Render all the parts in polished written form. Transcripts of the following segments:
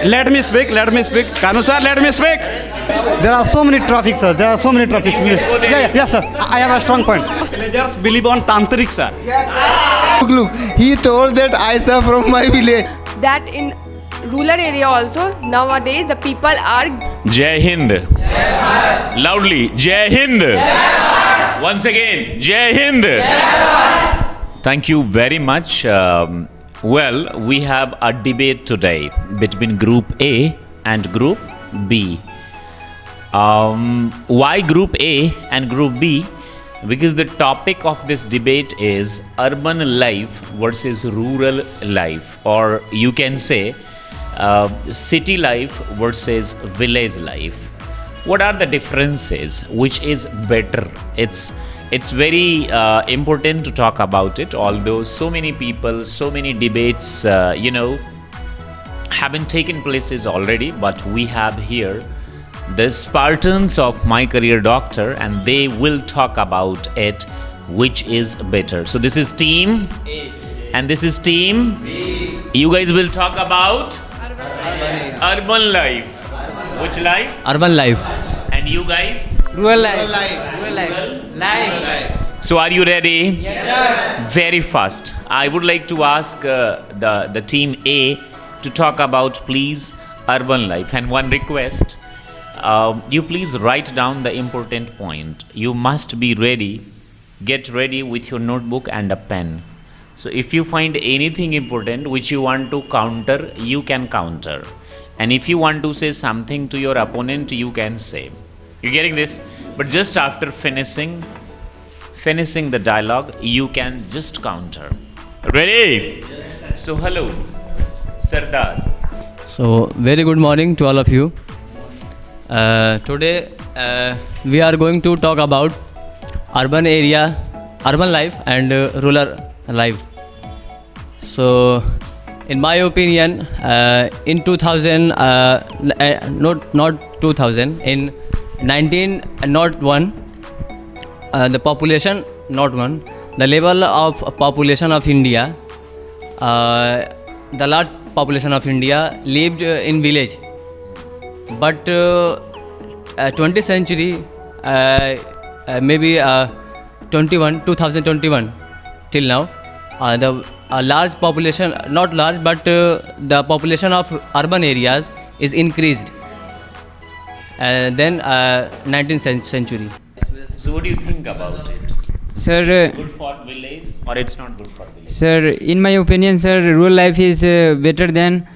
Let me speak. Kanu sir, let me speak. There are so many traffic, sir. There are so many traffic. Yes, sir. I have a strong point. Villagers believe on tantric, sir. Look, he told that I am from my village. That in rural area also nowadays the people are Jai Hind. Loudly, Jai Hind. Once again, Jai Hind. Thank you very much. Well, we have a debate today between Group A and Group B. Why Group A and Group B? Because the topic of this debate is urban life versus rural life, or you can say city life versus village life. What are the differences? Which is better? It's very important to talk about it, although so many people, so many debates, have been taken places already, but we have here the Spartans of My Career Doctor, and they will talk about it, which is better. So this is team A and this is team B. You guys will talk about urban life. Which life? Urban life. And you guys? Rural life. So are you ready? Yes, sir. Very fast. I would like to ask the team A to talk about, please, urban life. And one request, you please write down the important point. You must be ready. Get ready with your notebook and a pen. So if you find anything important which you want to counter, you can counter. And if you want to say something to your opponent, you can say. You getting this? But just after finishing the dialogue, you can just counter. Ready? Yes. So hello, Sardar. So very good morning to all of you. Today we are going to talk about urban life and rural life. So in my opinion, in 2000, not 2000, in 1901, the population the level of population of India, the large population of India lived in village. But 20th century, maybe 2021 till now, the large population, not large, but the population of urban areas is increased than 19th century. So what do you think about it? Sir, Good for village or it's not good for village? sir, in my opinion, sir, rural life is better than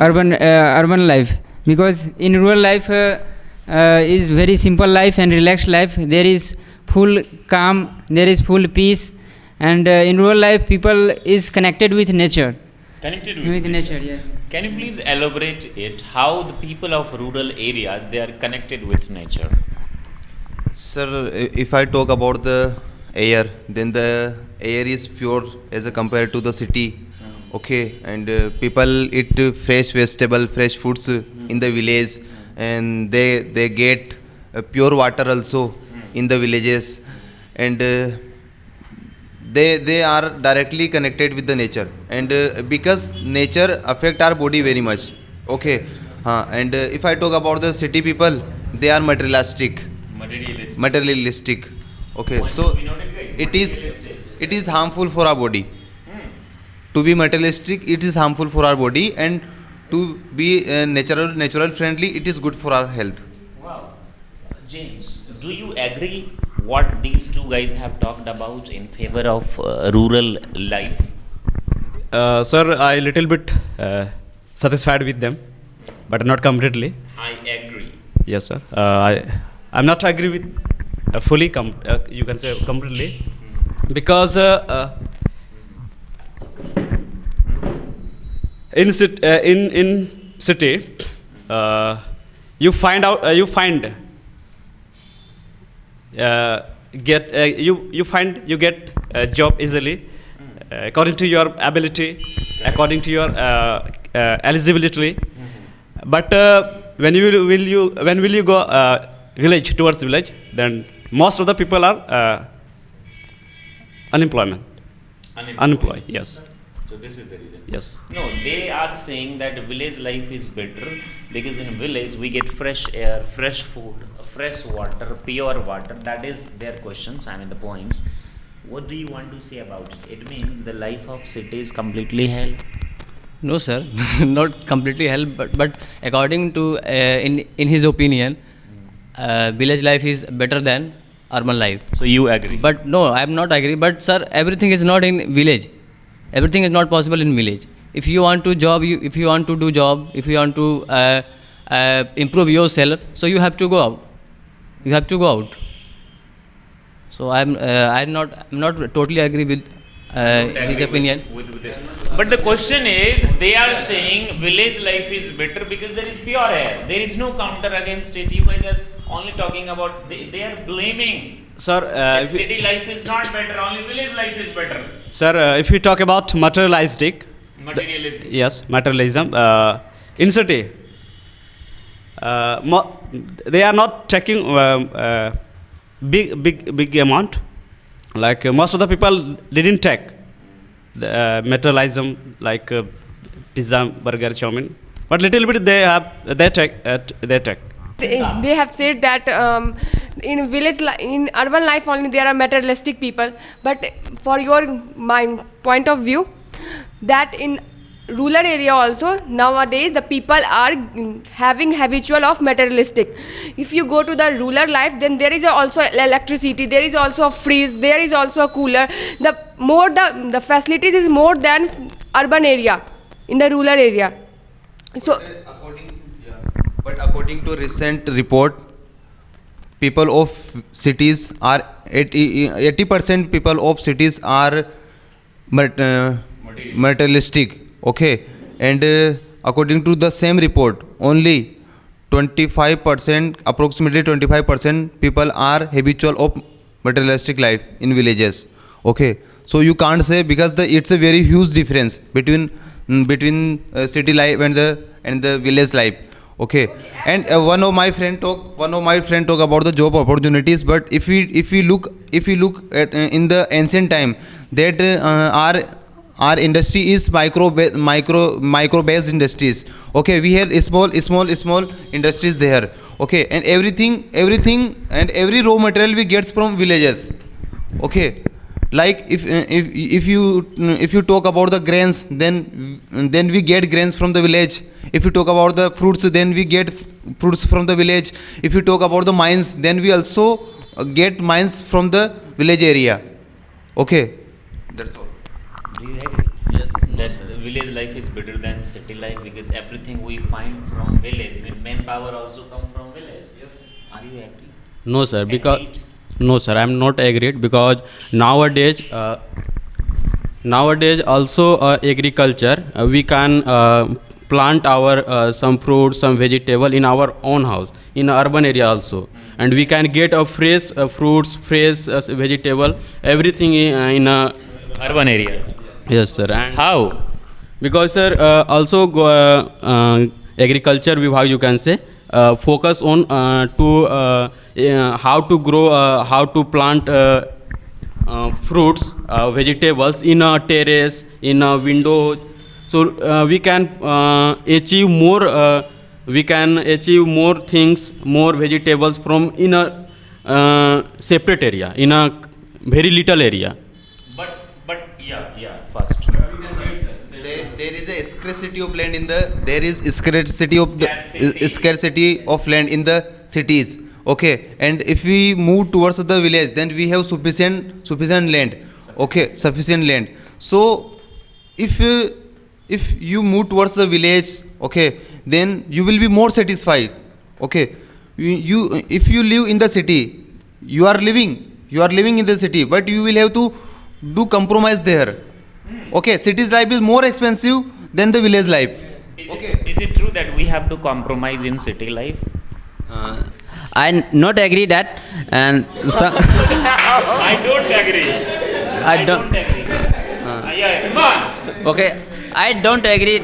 urban life, because in rural life is very simple life and relaxed life. There is full calm, there is full peace, and in rural life people is connected with nature. Connected with nature, yes. Can you please elaborate it, how the people of rural areas, they are connected with nature? Sir, if I talk about the air, then the air is pure as compared to the city. Okay, and people eat fresh vegetable, fresh foods in the village, and they get pure water also in the villages, and they are directly connected with the nature, and because nature affect our body very much. Okay, and if I talk about the city people, they are materialistic. Okay, so it is harmful for our body. To be materialistic, it is harmful for our body, and to be natural friendly, it is good for our health. Wow. James, do you agree what these two guys have talked about in favor of rural life? Sir, I little bit satisfied with them, but not completely. I agree. Yes, sir. I'm not agree with fully. You can say completely, because in city, you find you get a job easily, according to your ability, according to your eligibility. But when will you go village towards village, then most of the people are unemployed. Yes. So this is the reason. Yes. No, they are saying that village life is better because in village we get fresh air, fresh food, fresh water, pure water. That is their questions. I mean the points. What do you want to say about it? It means the life of city is completely hell. No, sir, not completely hell, but according to in his opinion, village life is better than urban life. So you agree? But no, I am not agree. But sir, everything is not in village. Everything is not possible in village. If you want to job, if you want to do job, if you want to improve yourself, so you have to go out. You have to go out. So I'm not totally agree with his opinion. But the question is, they are saying village life is better because there is pure air. There is no counter against it. You guys are only talking about, they are blaming. Sir, That city life is not better, only village life is better. sir, if we talk about materialistic, Materialism. yes, materialism, in city, they are not taking big amount. Like most of the people didn't take the materialism, like pizza, burger, chowmein, but little bit they take. They have said that in in urban life only there are materialistic people, but for your mind point of view, that in rural area also nowadays the people are having habitual of materialistic. If you go to the rural life, then there is also electricity, there is also a fridge, there is also a cooler. The facilities is more than urban area in the rural area. So But according to recent report, people of cities are 80% people of cities are materialistic. Okay, and according to the same report, only 25%, approximately 25% people are habitual of materialistic life in villages. Okay, so you can't say, because it's a very huge difference between city life and the village life. Okay, and one of my friend talk about the job opportunities. But if we look at in the ancient time, that our industry is micro based industries. Okay, we have small industries there. Okay, and everything and every raw material we get from villages. Okay, like if you talk about the grains, then we get grains from the village. If you talk about the fruits, then we get fruits from the village. If you talk about the mines, then we also get mines from the village area. Okay, that's all. Do you agree that village life is better than city life because everything we find from village, even manpower also come from village? Yes. Are you agree? No, sir. And Because heat? no, sir, I am not agreed, because nowadays also agriculture, we can plant our some fruits, some vegetable in our own house, in urban area also, and we can get a fresh fruits, fresh vegetable, everything in a Urban area. yes, sir. And How? because sir, also agriculture vibhag, you can say, focus on how to grow, how to plant fruits, vegetables in a terrace, in a window. So we can achieve more. We can achieve more things, more vegetables from in a separate area, in a very little area. But yeah, first. There is a scarcity of land scarcity of land in the cities. Okay, and if we move towards the village, then we have sufficient land. Okay, sufficient land. So if you move towards the village, okay, then you will be more satisfied. Okay, if you live in the city, you are living in the city, but you will have to do compromise there. Okay, city's life is more expensive than the village life. Is it true that we have to compromise in city life? I not agree that, and I don't agree. I don't. agree. Yeah, come on. Okay, I don't agree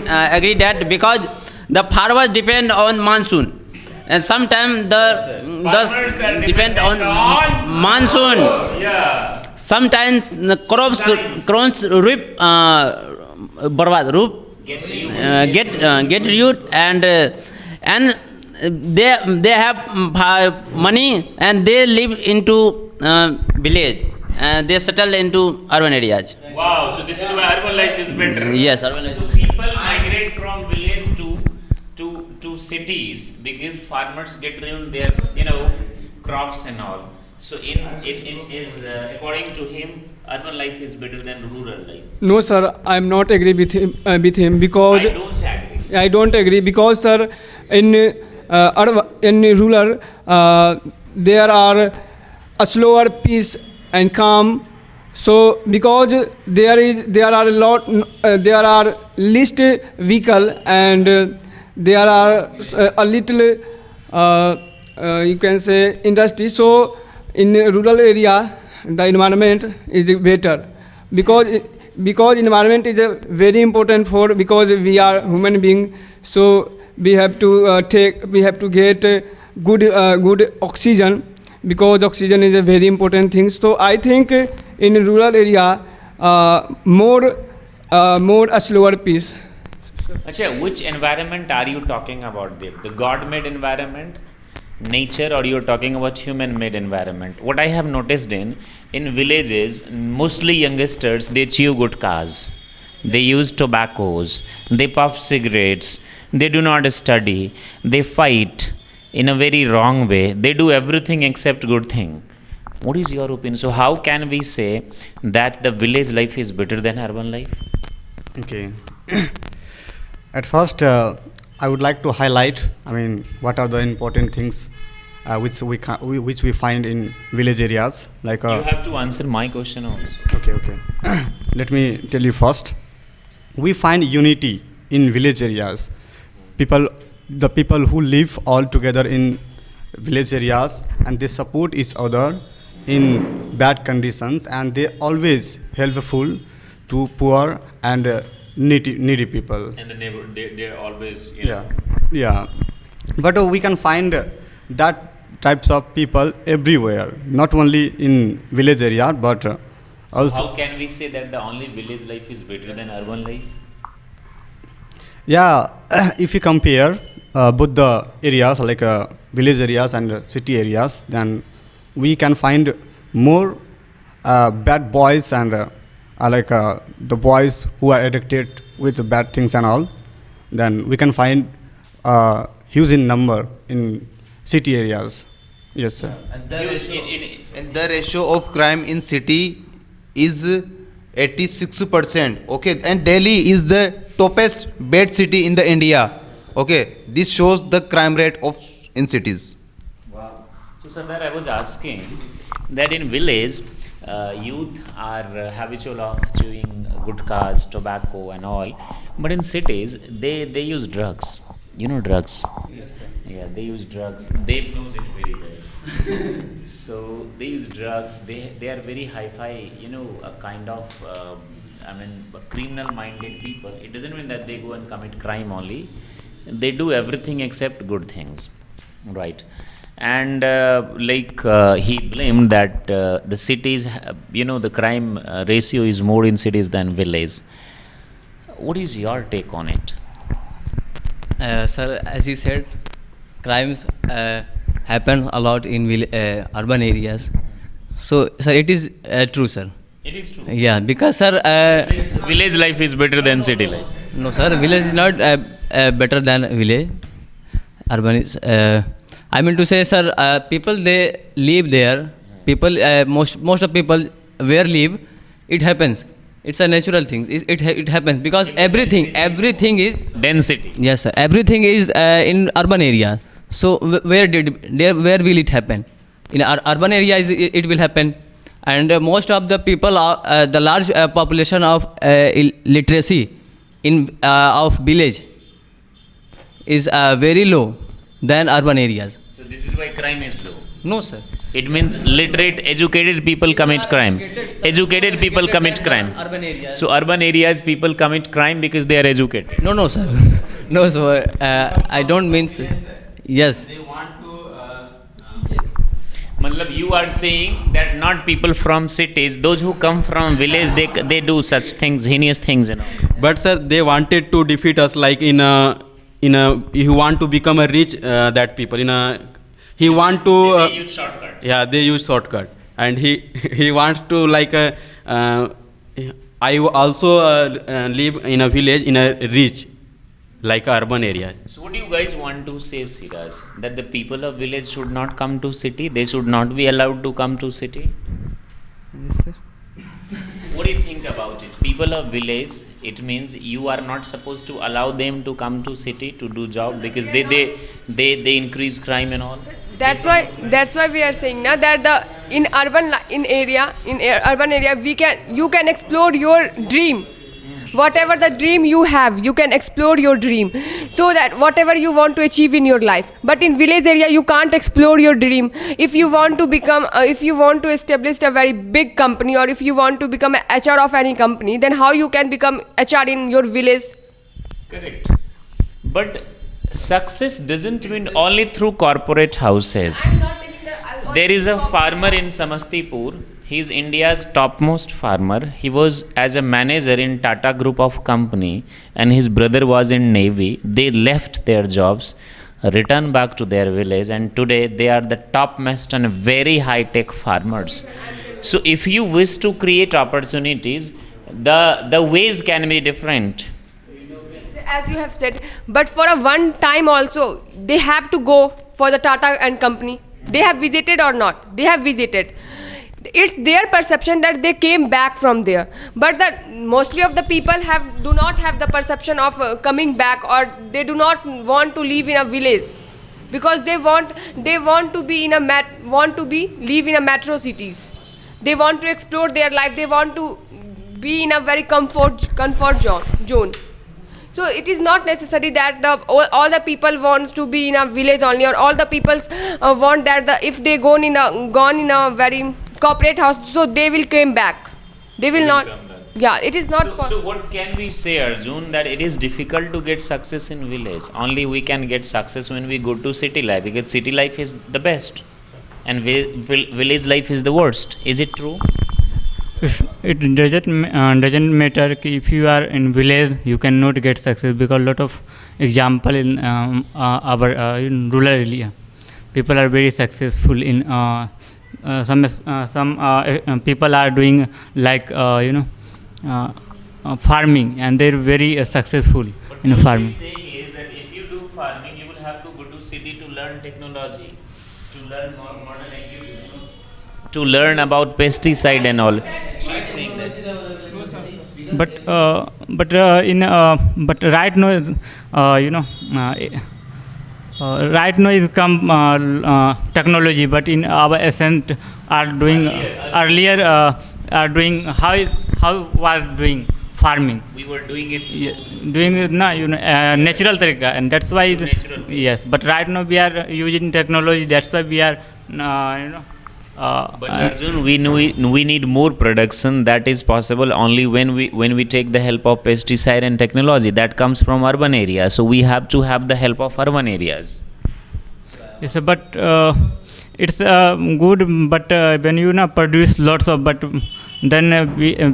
that, because the farmers depend on monsoon, and sometimes Farmers are the depend dependent on on monsoon. Yeah. Sometimes the crops reap बर्बाद रूप get rude and they have money and they live into village and they settle into urban areas. Wow, so this is why urban life is better. Yes, urban life. So people migrate from village to cities because farmers get ruined their crops and all. So according to him, urban life is better than rural life. No, sir, I am not agree with him because I don't agree. I don't agree because, sir, in rural there are a slower pace and calm. So because there are least vehicle and there are a little you can say industry. So in rural area the environment is better because environment is very important for because we are human being. So we have to get good oxygen because oxygen is a very important thing. So I think in rural area more a slower pace. Achha, which environment are you talking about there? The God-made environment, nature, or you're talking about human-made environment? What I have noticed in villages, mostly youngsters, they chew gutkhas, they use tobaccos, they puff cigarettes, they do not study, they fight in a very wrong way, they do everything except good thing. What is your opinion? So how can we say that the village life is better than urban life? Okay. At first, I would like to highlight, what are the important things which we find in village areas. Like you have to answer my question also. Okay. Let me tell you first. We find unity in village areas. The people who live all together in village areas and they support each other in bad conditions and they always helpful to poor and needy people. And the neighbor, they're always, Yeah. But we can find that types of people everywhere, not only in village area, but also. How can we say that the only village life is better than urban life? Yeah, if you compare both the areas like village areas and city areas, then we can find more bad boys and the boys who are addicted with bad things and all. Then we can find huge in number in city areas. Yes, sir. And the ratio of crime in city is 86%. Okay, and Delhi is the toppest bad city in the India. Okay, this shows the crime rate in cities. Wow. So Sardar, I was asking that in village, youth are habitual of chewing gutkhas, tobacco and all, but in cities they use drugs. You know drugs? Yes, sir. Yeah, they use drugs. They knows it very well. So they use drugs. They are very hi-fi. A kind of criminal-minded people. It doesn't mean that they go and commit crime only. They do everything except good things, right? And he blamed that the cities, the crime ratio is more in cities than village. What is your take on it? Sir, as you said, crimes happen a lot in urban areas. So, sir, it is true, sir. It is true. Yeah, because, sir, village life is better than city life. No, sir, village is not better than village. Urban is. I mean to say, sir, people they live there. People, most of people where live, it happens. It's a natural thing. It happens because everything is density. Yes, sir. Everything is in urban area. So where will it happen? In urban areas, it will happen. And most of the people, are, the large population of literacy in of village is very low than urban areas. So this is why crime is low. No, sir. It means literate, educated people commit crime. Educated people commit crime. Urban areas. So urban areas people commit crime because they are educated. No, sir. No, sir. I don't mean. Yes. They want to. Matlab, you are saying that not people from cities, those who come from village, they do such things, heinous things and all. But sir, they wanted to defeat us like in a you want to become a rich that people he want to They use shortcut. yeah, they use shortcut, and he wants to like I also live in a village in a rich like urban area. So what do you guys want to say, Siraj? That the people of village should not come to city? They should not be allowed to come to city? Yes, sir. What do you think about it? People of village, it means you are not supposed to allow them to come to city to do job because they increase crime and all. That's why we are saying now that in urban area you can explore your dream. Whatever the dream you have, you can explore your dream, so that whatever you want to achieve in your life. But in village area, you can't explore your dream. If you want to become, if you want to establish a very big company, or if you want to become a HR of any company, then how you can become HR in your village? Correct. But success doesn't mean only through corporate houses. There is a farmer in Samastipur. He is India's topmost farmer. He was as a manager in Tata Group of Company, and his brother was in Navy. They left their jobs, returned back to their village, and today they are the topmost and very high-tech farmers. So if you wish to create opportunities, the ways can be different. As you have said, but for a one time also, they have to go for the Tata and company. They have visited or not? They have visited. It's their perception that they came back from there, but mostly of the people do not have the perception of coming back, or they do not want to live in a village because they want to be live in a metro cities. They want to explore their life. They want to be in a very comfort zone. So it is not necessary that all the people want to be in a village only, or all the people want that if they gone in a very corporate house, so they will come back. They will not. Yeah, it is not. So what can we say, Arjun? That it is difficult to get success in village. Only we can get success when we go to city life, because city life is the best, and village life is the worst. Is it true? It doesn't matter if you are in village, you cannot get success, because lot of example in our in rural area, people are very successful in some people are doing like farming, and they're very successful in farming. What I'm saying is that if you do farming, you will have to go to city to learn technology, to learn more modern equipments, to learn about pesticide and all. So I'm saying that. But right now is come technology, but in our essence are doing earlier are doing how was doing farming. We were doing it. Doing it natural tarika, and that's why yes. But right now we are using technology. That's why we are But Arjun, we need more production. That is possible only when we take the help of pesticide and technology. That comes from urban areas. So we have to have the help of urban areas. Yes, but it's good. But when you produce lots of, but then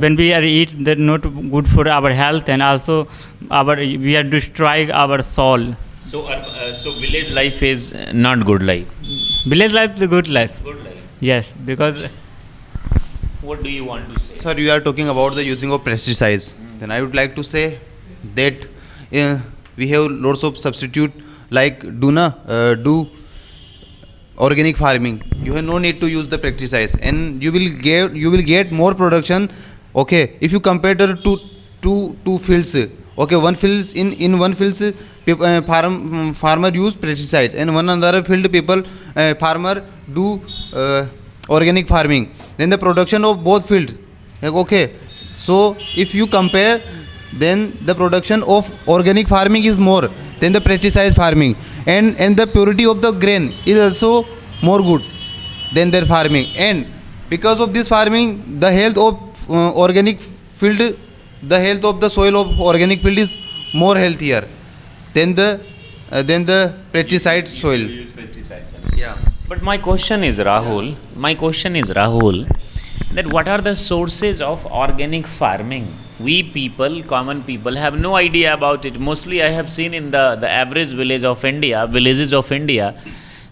when we are eat, that's not good for our health, and also we are destroying our soul. So village life is not good life. Village life is a good life. Good life. Yes, because. What do you want to say? Sir, you are talking about the using of pesticides. Then I would like to say that we have lots of substitute like do organic farming. You have no need to use the pesticides, and you will get more production. Okay, if you compare the two fields. Okay, one fields in one fields farmer use pesticides, and one another field farmer do organic farming. Then the production of both field. Okay, so if you compare, then the production of organic farming is more than the pesticide farming, and the purity of the grain is also more good than their farming. And because of this farming, the health of organic field, the health of the soil of organic field is more healthier than the pesticide soil. Use pesticides. Yeah. But my question is, Rahul, that what are the sources of organic farming. We people, common people, have no idea about it. Mostly I have seen in the average villages of India,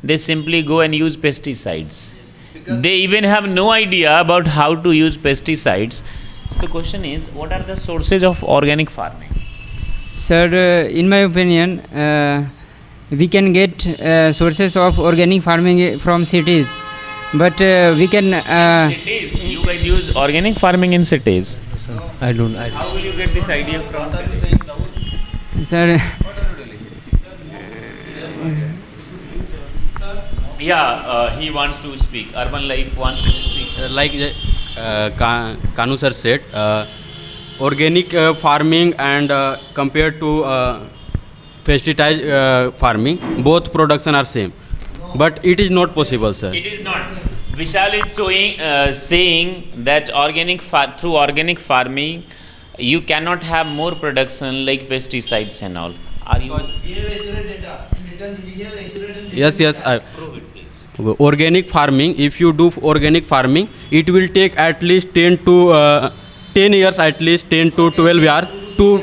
they simply go and use pesticides. They even have no idea about how to use pesticides. So the question is, what are the sources of organic farming? Sir, in my opinion, we can get sources of organic farming from cities, but we can. Cities? You guys use organic farming in cities? I don't. How will you get this idea from cities? Sir, Yeah, he wants to speak. Urban life wants to speak. Like Kanu sir said, organic farming and compared to pesticide farming, both production are same. But it is not possible, sir. It is not. Vishal is saying that through organic farming, you cannot have more production like pesticides and all. Are you? Yes. Organic farming, if you do organic farming, it will take at least 10 years, at least 10 to 12 years to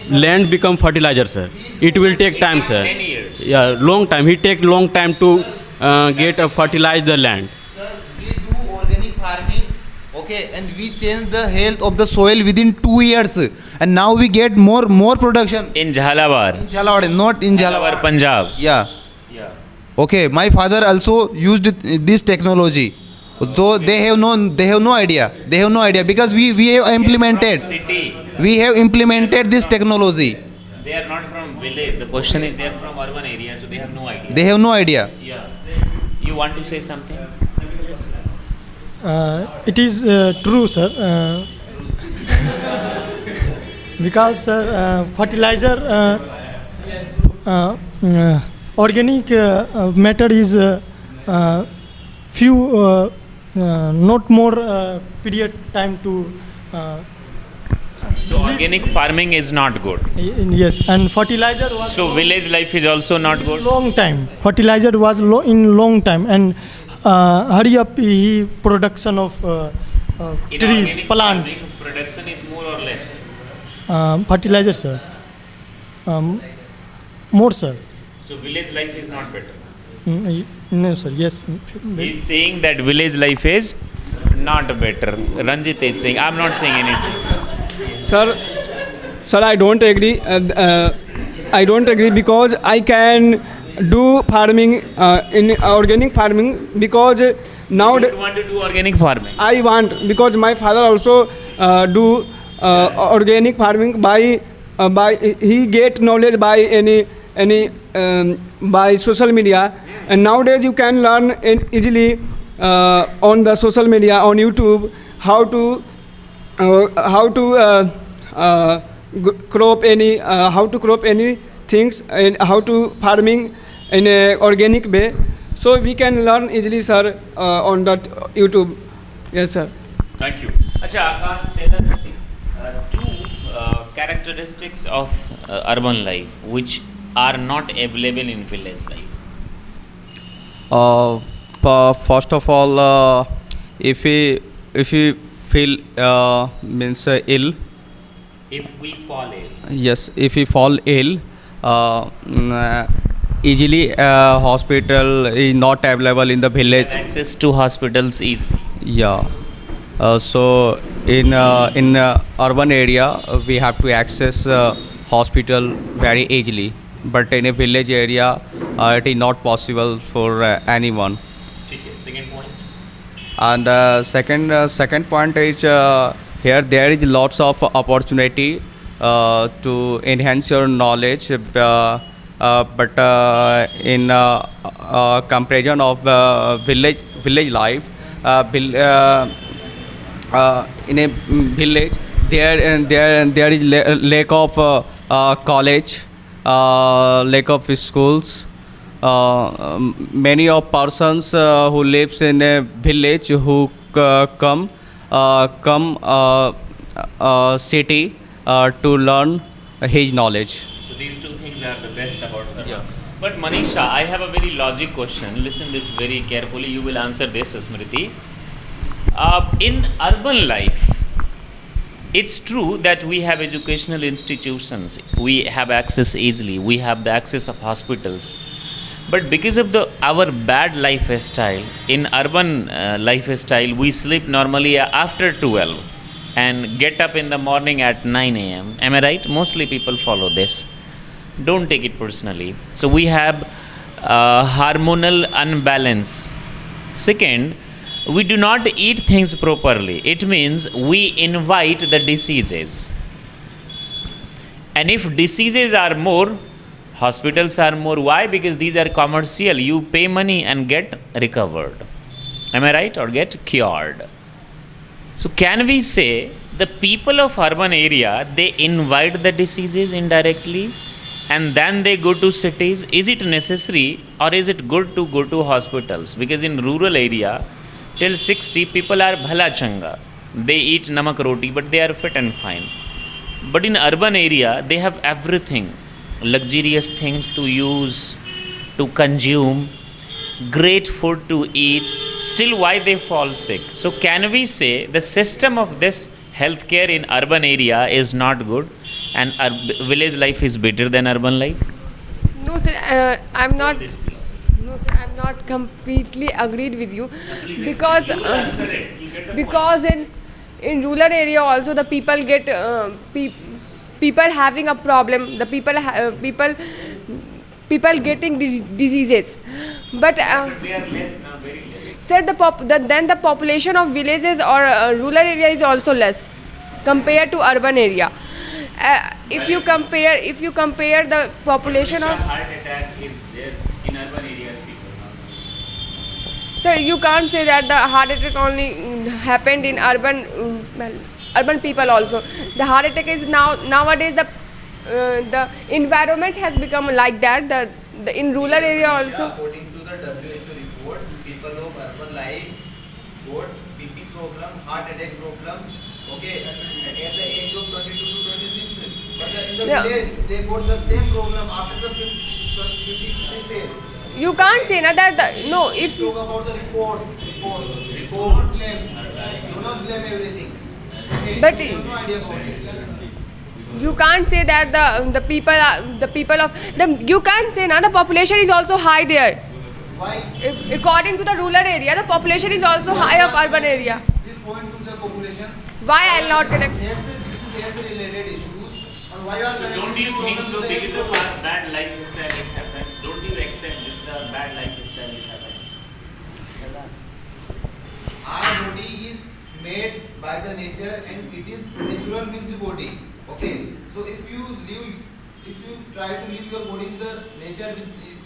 land become fertilizer, sir. It will take time, sir. 10 years. Yeah, long time. It take long time to fertilize the land. Sir, we do organic farming, okay, and we change the health of the soil within 2 years, and now we get more production. In Jhalawar. Jhalawar, not in Jhalawar. Punjab. Yeah. Okay, my father also used this technology. So they have no idea. They have no idea because we have implemented. We have implemented this technology. They are not from village. The question is they are from urban area, so they have no idea. They have no idea. Yeah. You want to say something? It is true, sir. Because fertilizer, organic matter is few, not more period time to. So organic farming is not good. Yes, and fertilizer was. So village life is also not good. Long time. Fertilizer was in long time, and hurry up production of In trees, organic plants. farming, production is more or less. Fertilizer, sir. More, sir. So village life is not better. No, sir. Yes. He is saying that village life is not better. Ranjit is saying, I am not saying anything. Sir, I don't agree. I don't agree because I can do farming in organic farming because now You want to do organic farming? I want because my father also do organic farming by he get knowledge by any by social media, and nowadays you can learn easily on the social media on YouTube how to crop any things and how to farming in a organic way, so we can learn easily, sir, on that YouTube. Yes, sir. Thank you. Acha, Akash, tell us two characteristics of urban life which are not available in village life. First of all, if we feel means ill. If we fall ill. Yes, if we fall ill, easily hospital is not available in the village. Access to hospitals is. Yeah. So in urban area we have to access hospital very easily, but in a village area it is not possible for anyone. Okay. Second point. And second point is here there is lots of opportunity to enhance your knowledge, but in comparison of village life, in a village there is lack of college, lack of schools. Many of persons who lives in a village who come city to learn his knowledge. So these two things are the best about her. Yeah. But Manisha, I have a very logic question. Listen this very carefully. You will answer this, Smriti. In urban life, it's true that we have educational institutions, we have access easily, we have the access of hospitals. But because of our bad lifestyle, in urban lifestyle, we sleep normally after 12 and get up in the morning at 9 a.m. Am I right? Mostly people follow this. Don't take it personally. So we have hormonal unbalance. Second, we do not eat things properly. It means we invite the diseases. And if diseases are more, hospitals are more. Why? Because these are commercial. You pay money and get recovered. Am I right? Or get cured. So can we say the people of urban area, they invite the diseases indirectly and then they go to cities? Is it necessary or is it good to go to hospitals? Because in rural area, till 60, people are bhala changa. They eat namak roti, but they are fit and fine. But in urban area, they have everything. Luxurious things to use, to consume, great food to eat. Still, why they fall sick? So can we say the system of this healthcare in urban area is not good and village life is better than urban life? No, sir, I'm not. No, sir, I'm not completely agreed with you because in rural area also the people get people having a problem. The people getting diseases, but They are less now, very less. sir, then the population of villages or rural area is also less compared to urban area. If you compare the population of heart attack is there in urban areas, people. sir, you can't say that the heart attack only happened in urban people also. The heart attack is nowadays the environment has become like that. The in rural area also. According to the WHO report, people of urban life got BP problem, heart attack problem, okay, at the age of 22 to 26. But in the village, they got the same problem after the 56 years. You can't say na that no. If Talk about the reports. Do not blame everything. Okay? But you have no idea about it. you can't say that the people of you can't say na the population is also high there. Why? According to the rural area, the population is also high of urban area. This point to the population. Why I'll not connect? This is health related issues. And why are Don't you think so? Because of our bad lifestyle it happens. Don't you accept this is a bad lifestyle it happens? Our body is made by the nature and it is natural mixed body. Okay. So if you try to live your body in the nature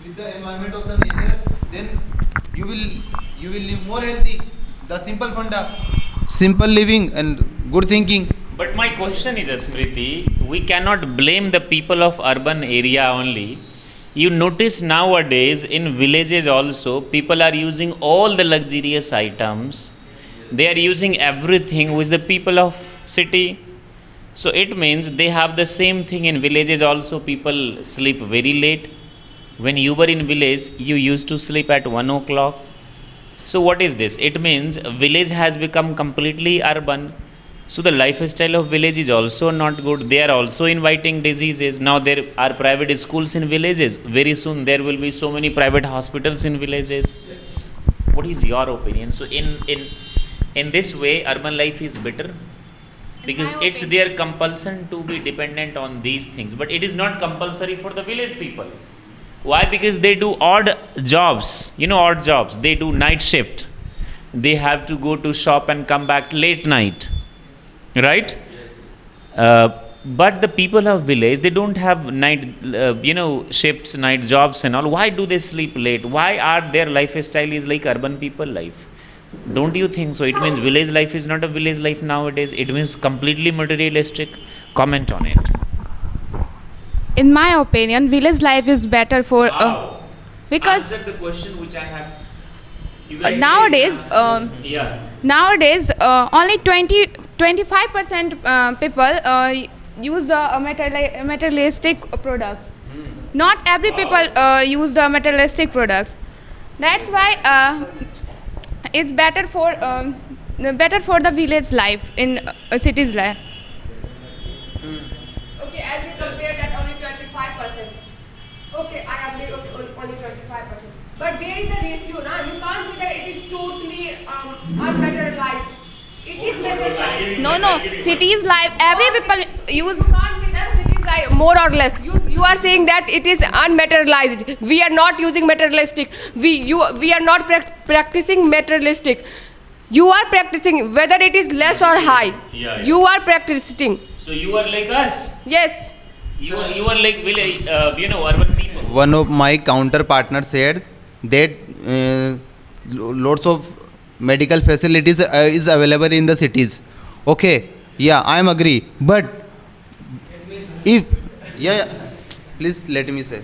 with the environment of the nature, then you will live more healthy. The simple funda. Simple living and good thinking. But my question is, Smriti, we cannot blame the people of urban area only. You notice nowadays in villages also, people are using all the luxurious items. They are using everything which the people of city. So it means they have the same thing in villages also. People sleep very late. When you were in village, you used to sleep at 1 o'clock. So what is this? It means village has become completely urban. So the lifestyle of village is also not good. They are also inviting diseases. Now there are private schools in villages. Very soon there will be so many private hospitals in villages. Yes. What is your opinion? So in this way, urban life is better because it's their compulsion to be dependent on these things. But it is not compulsory for the village people. Why? Because they do odd jobs. You know, odd jobs. They do night shift. They have to go to shop and come back late night. Right? But the people of village, they don't have night, shifts, night jobs and all. Why do they sleep late? Why are their lifestyle is like urban people life? Don't you think so? It means village life is not a village life nowadays. It means completely materialistic. Comment on it. In my opinion, village life is better for because answer the question which I have. Nowadays, nowadays only 25% people use the materialistic products. Not every people use the materialistic products. That's why it's better for better for the village life in cities life. Okay, as we compare that only 25%. Okay, I agree, okay, only 25%. But there is a ratio, na? You can't say that it is totally unmaterialized. It is materialized. No, cities life, every people use. You can't say that cities life more or less. You are saying that it is unmaterialized. We are not using materialistic. We are not practicing materialistic. You are practicing whether it is less or high. Yeah. You are practicing. So you are like us. Yes. You are like urban people. One of my counter partners said that lots of medical facilities is available in the cities. Okay, yeah, I am agree. But if please let me say.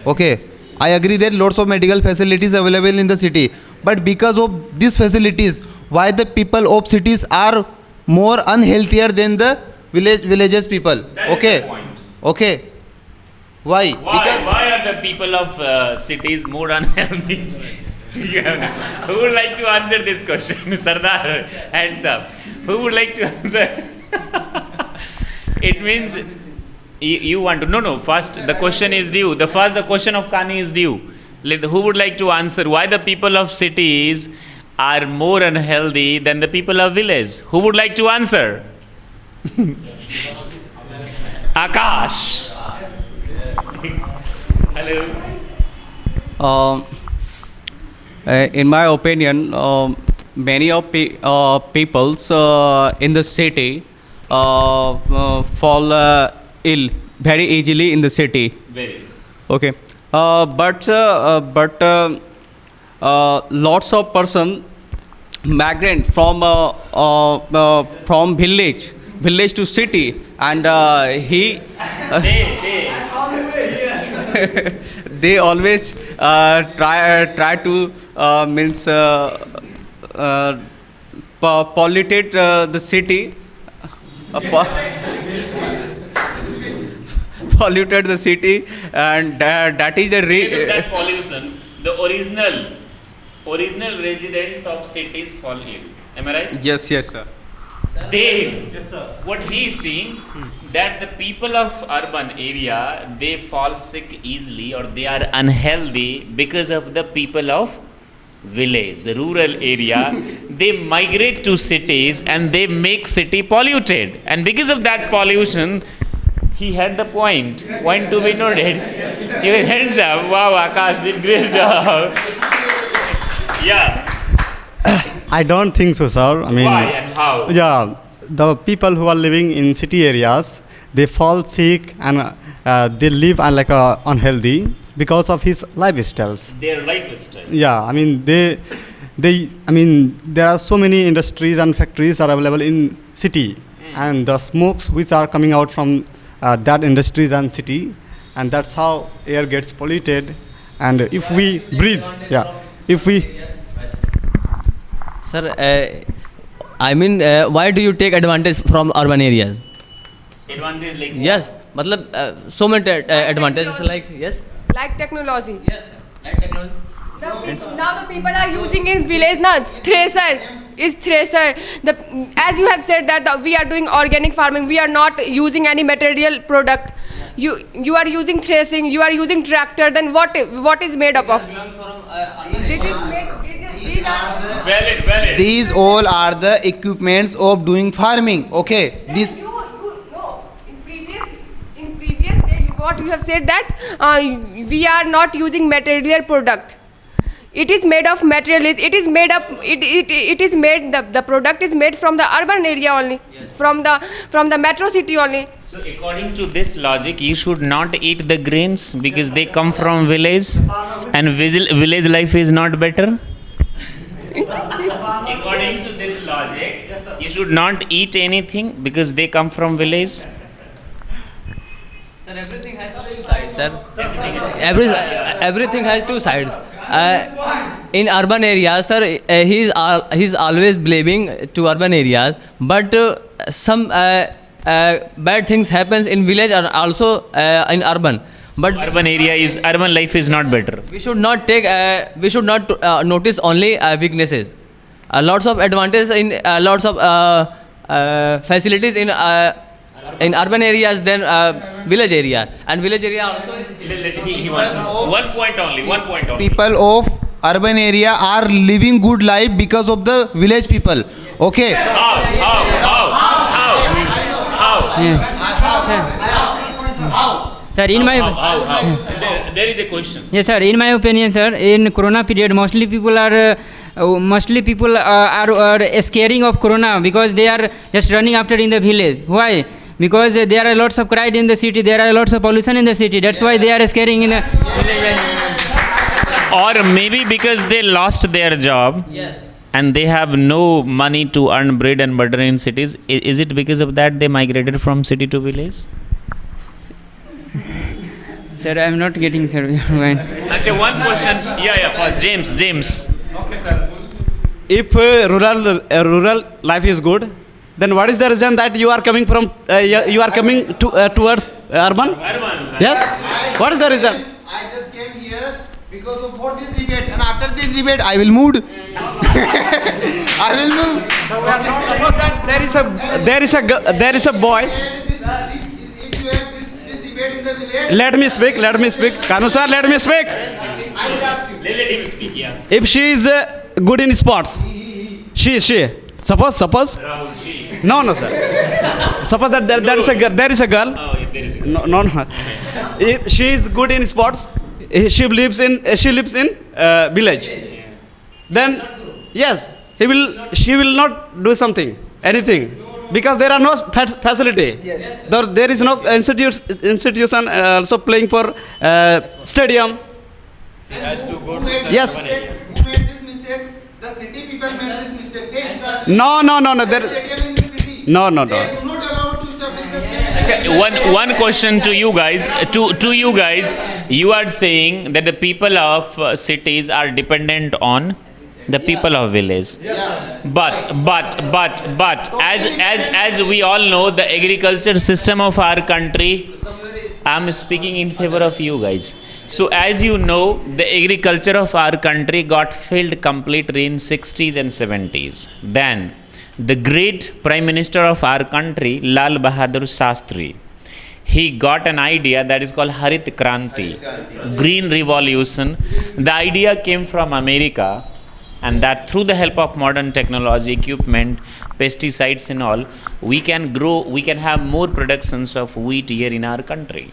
Okay, I agree that lots of medical facilities available in the city. But because of these facilities, why the people of cities are more unhealthier than the villages people? That is the point. Okay. Why? Why are the people of cities more unhealthy? Who would like to answer this question? Sardar, hands up. Who would like to answer? It means you want to. No. First, the question is due. The question of Kani is due. Who would like to answer why the people of cities are more unhealthy than the people of village? Who would like to answer? Akash. Hello. In my opinion, many of peoples in the city fall ill very easily in the city. Very. Okay. But lots of person migrate from village to city, and they always try to pollutate the city, polluted the city, and that is the that pollution. The original residents of cities fall ill. Am I right? Yes, sir. What he is saying, that the people of urban area, they fall sick easily or they are unhealthy because of the people of village, the rural area. They migrate to cities and they make city polluted, and because of that pollution, he had the point to be noted. Your hands up. Wow, Akash did great job. Yeah. I don't think so, sir. I mean, why and how? Yeah, the people who are living in city areas, they fall sick and they live unhealthy because of his lifestyles. Their lifestyle. Yeah, I mean there are so many industries and factories are available in city, and the smokes which are coming out from that industries and city, and that's how air gets polluted. And if we breathe, Sir, why do you take advantage from urban areas? Advantage like yes, so many advantages like yes. Like technology. Yes, like technology. Now the people are using in village thresher. As you have said that we are doing organic farming, we are not using any material product. You are using threshing, you are using tractor. Then what is made up of? This is made. Valid. These all are the equipments of doing farming. Okay. This. In previous day, what you have said that we are not using material product. It is made of materials. It is made up. It is made. The product is made from the urban area only, yes. from the metro city only. So according to this logic, you should not eat the grains because they come from village, and village life is not better. According to this logic, you should not eat anything because they come from village. Sir, everything has two sides, sir. Everything has two sides. In urban areas, sir, he's always blaming to urban areas, but some bad things happens in village and also in urban. But so urban life is not better. We should not notice only weaknesses. lots of advantages in lots of facilities in urban areas than village area, and village area also He wants one point only. People of urban area are living good life because of the village people. Okay. How? Sir, in my There is a question. yes, sir. In my opinion, sir, in Corona period, mostly people are scaring of Corona because they are just running after in the village. Why? Because there are lots of crime in the city. There are lots of pollution in the city. That's why they are scaring in the village. Or maybe because they lost their job. yes. And they have no money to earn bread and butter in cities. Is it because of that they migrated from city to village? Sir, I am not getting, sir. Actually, one question. For James. Okay, sir. If rural life is good, then what is the reason that you are coming from towards urban? Yes. What is the reason? I just came here because of for this debate, and after this debate, I will move. I will move. Suppose that there is a boy. If you have this debate in the village, Let me speak. Kanu sir, let me speak. I will ask you. Let him speak. Yeah. If she is good in sports, she. Suppose. No, sir. Suppose that there is a girl. Oh, if there is a No. If she is good in sports, she lives in village. Then yes, she will not do anything, because there are no facility. There is no institution also playing for stadium. She has to go to Yes. Who made this mistake? The city people made this mistake. They started No. There, stadium in the city. no. They do not allow to establish the same. One question to you guys. To you guys, you are saying that the people of cities are dependent on the people of village. But as we all know, the agriculture system of our country, I'm speaking in favor of you guys. So as you know, the agriculture of our country got failed completely in 60s and 70s. Then the great Prime Minister of our country, Lal Bahadur Shastri, he got an idea that is called Harit Kranti, Green Revolution. The idea came from America, and that through the help of modern technology, equipment, pesticides and all, we can have more productions of wheat here in our country.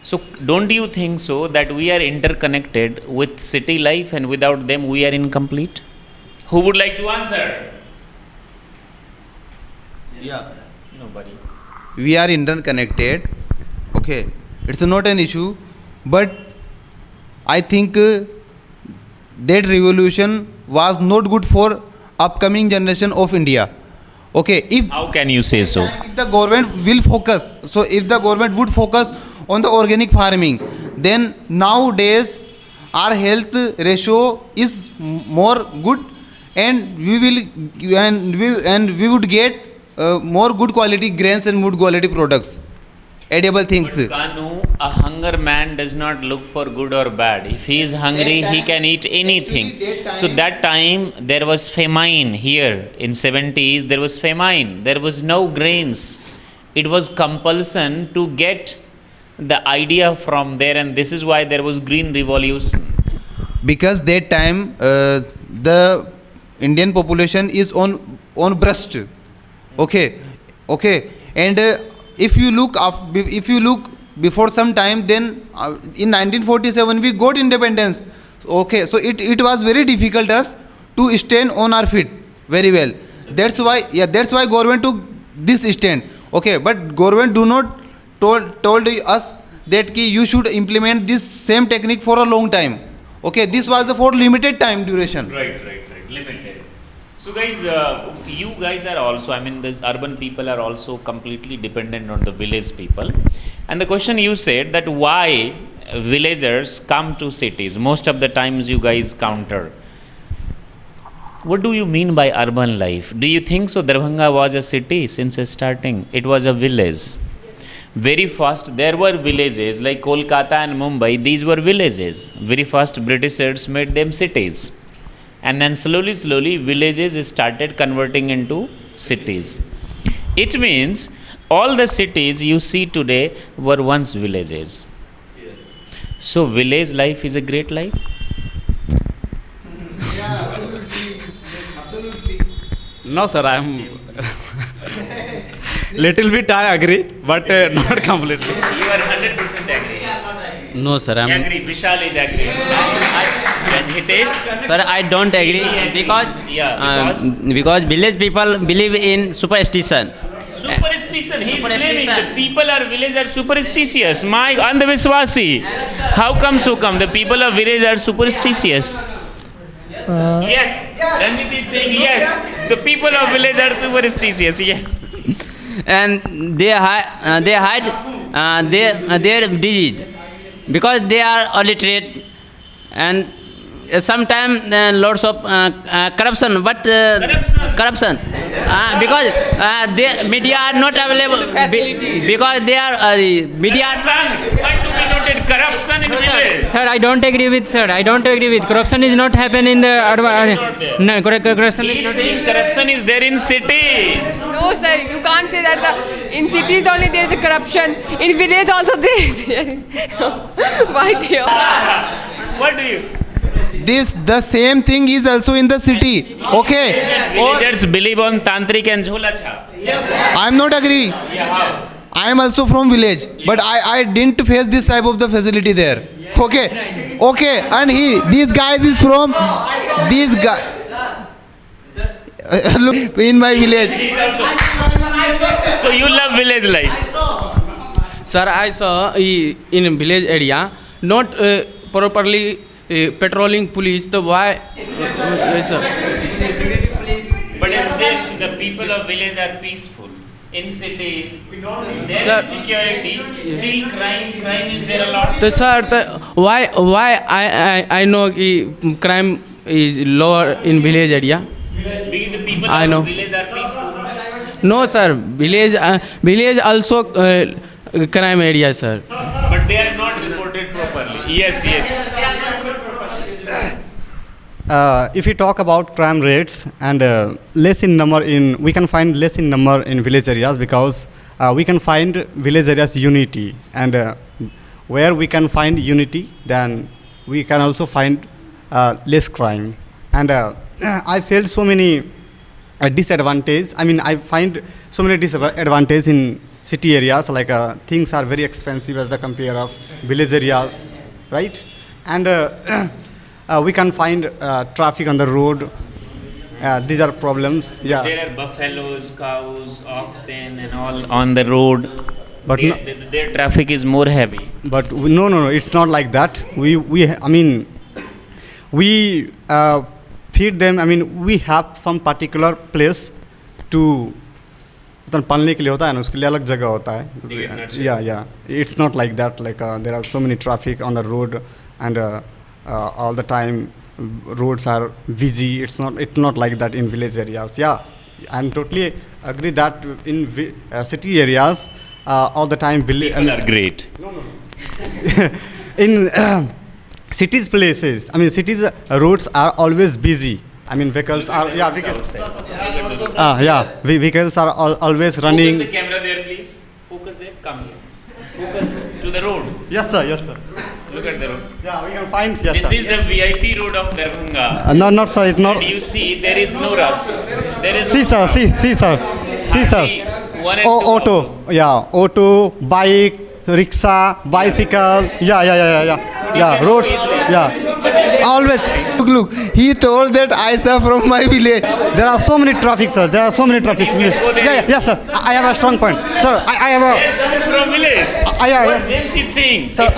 So don't you think so that we are interconnected with city life, and without them we are incomplete? Who would like to answer? Yeah. Nobody. We are interconnected. Okay, it's not an issue, but I think that revolution was not good for upcoming generation of India. Okay, How can you say so? if the government will focus, so if the government would focus on the organic farming, then nowadays our health ratio is more good, and we would get more good quality grains and good quality products, edible things. Kanu, a hunger man does not look for good or bad. If he is hungry, he can eat anything. So that time there was famine here in 70s. There was famine. There was no grains. It was compulsion to get the idea from there, and this is why there was green revolution. Because that time the Indian population is on breast. Okay, and if you look before some time, then in 1947 we got independence. Okay, so it was very difficult us to stand on our feet very well. That's why government took this stand. Okay, but government do not told us that you should implement this same technique for a long time. Okay, this was for limited time duration. Right, limited. So guys, you guys are also, the urban people are also completely dependent on the village people. And the question you said that why villagers come to cities, most of the times you guys counter. What do you mean by urban life? Do you think so Darbhanga was a city since starting? It was a village. Very first there were villages like Kolkata and Mumbai, these were villages. Very first Britishers made them cities. and then slowly villages started converting into cities. It means all the cities you see today were once villages. So village life is a great life. No, sir, I am little bit I agree, but not completely. You are 100% agree. No, sir. I'm Agree. Vishal is agree. And Hitesh? Sir, I don't agree because because village people believe in superstition. Superstition. He is claiming the people are village are superstitious. My Andhavishwasi. How come so come? The people of village are superstitious. Yes. Ranjit is saying yes. The people of village are superstitious. Yes. And they hide their disease because they are illiterate, and sometimes lots of corruption, but corruption because the media are not available because they are media. Why to be noted corruption in village? Sir, I don't agree with. Corruption is not happen in the urban. No, corruption is not. Corruption is there in cities. No, sir, you can't say that in cities only there is a corruption. In village also there is. Why they are? What do you? The same thing is also in the city. Okay. Villagers believe on tantric and jhola chhap. I am not agree. Yeah, how? I am also from village, but I didn't face this type of the facility there. Okay. And these guys is from these guys. Look in my village. So you love village life? Sir, I saw in village area not properly patrolling police. So why? Sir. But still, the people of village are peaceful. In cities, there is security. Still, crime is there a lot. So sir, why I know crime is lower in village area? Because the people I know. of village are peaceful. No, sir. Village also crime area, sir. But they are not reported properly. Yes. If we talk about crime rates and less in number we can find less in number in village areas because we can find village areas unity, and where we can find unity, then we can also find less crime. And I felt so many disadvantages. I mean, I find so many disadvantages in city areas, like things are very expensive as the compare of village areas, right? And we can find traffic on the road. These are problems. Yeah. There are buffaloes, cows, oxen, and all on the road. But their traffic is more heavy. But no, it's not like that. We feed them. I mean, we have some particular place to पालने के लिए होता है ना, उसके लिए अलग जगह होता है. Yeah. It's not like that. Like there are so many traffic on the road, and all the time roads are busy. It's not like that in village areas. Yeah, I'm totally agree that in city areas all the time people are great. No. In cities places, I mean cities roads are always busy. I mean vehicles are vehicles are always running. Focus the camera there, please. Focus there. Come here. Focus to the road. Yes, sir. Look at the road. Yeah, we can find. Yes, this sir. is the VIP road of Darbhanga. Not sir. It's not. And you see, there is no rush. There is. See, sir. Auto. Yeah, auto, bike, rickshaw, bicycle. Yeah. Roads. Yeah. Always. Look. He told that I am from my village. There are so many traffic, sir. Yes, sir. I have a strong point, sir. I have a. From village. What James is saying. Sir.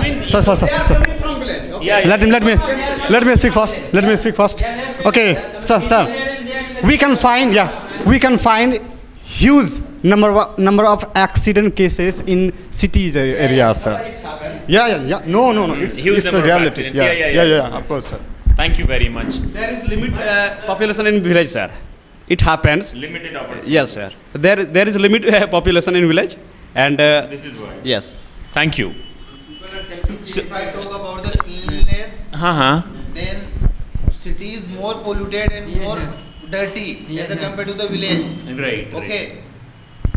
Yeah. Let me speak first. Okay, sir. We can find huge number of accident cases in cities areas, sir. Yeah. No. It's a reality. Yeah. Of course, sir. Thank you very much. There is limit population in village, sir. It happens. Limited opportunity. Yes, sir. There is limit population in village, and this is why. Yes. Thank you. So, if I talk about the cleanliness, then city is more polluted and more dirty as compared to the village. Right. Okay.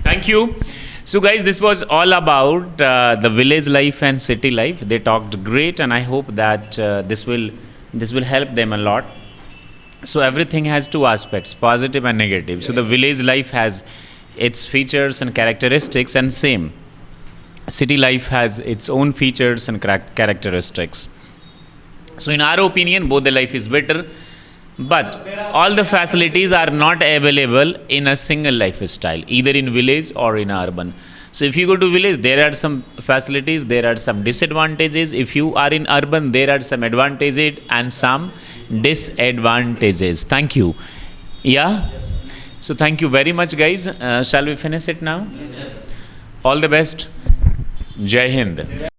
Thank you. So guys, this was all about the village life and city life. They talked great, and I hope that this will help them a lot. So everything has two aspects, positive and negative. So the village life has its features and characteristics, and same city life has its own features and characteristics. So in our opinion, both the life is better, but all the facilities are not available in a single lifestyle, either in village or in urban. So if you go to village, there are some facilities, there are some disadvantages. If you are in urban, there are some advantages and some disadvantages. Thank you. Yeah? So thank you very much, guys. Shall we finish it now? All the best. Jai Hind.